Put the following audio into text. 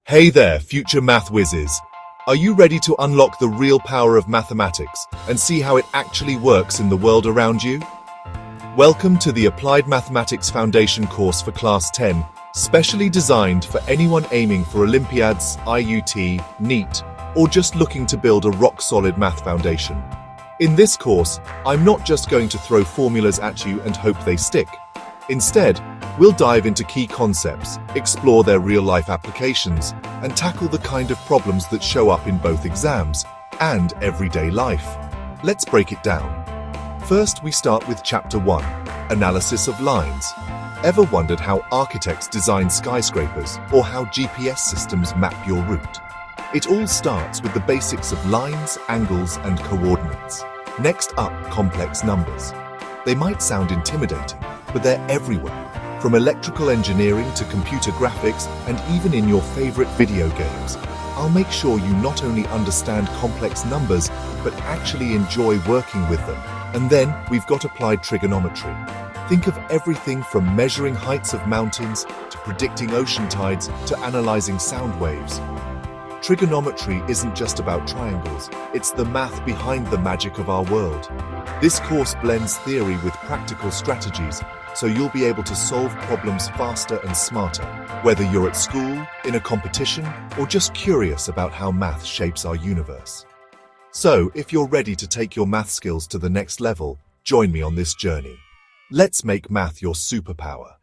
Hey there, future math whizzes. Are you ready to unlock the real power of mathematics and see how it actually works in the world around you? Welcome to the Applied Mathematics Foundation course for Class 10, specially designed for anyone aiming for Olympiads, IIT, NEET, or just looking to build a rock-solid math foundation. In this course, I'm not just going to throw formulas at you and hope they stick. Instead, we'll dive into key concepts, explore their real-life applications, and tackle the kind of problems that show up in both exams and everyday life. Let's break it down. First, we start with Chapter 1, Analysis of Lines. Ever wondered how architects design skyscrapers or how GPS systems map your route? It all starts with the basics of lines, angles, and coordinates. Next up, complex numbers. They might sound intimidating, but they're everywhere. From electrical engineering to computer graphics and even in your favorite video games. I'll make sure you not only understand complex numbers, but actually enjoy working with them. And then we've got applied trigonometry. Think of everything from measuring heights of mountains to predicting ocean tides to analyzing sound waves. Trigonometry isn't just about triangles, it's the math behind the magic of our world. This course blends theory with practical strategies, so you'll be able to solve problems faster and smarter, whether you're at school, in a competition, or just curious about how math shapes our universe. So, if you're ready to take your math skills to the next level, join me on this journey. Let's make math your superpower.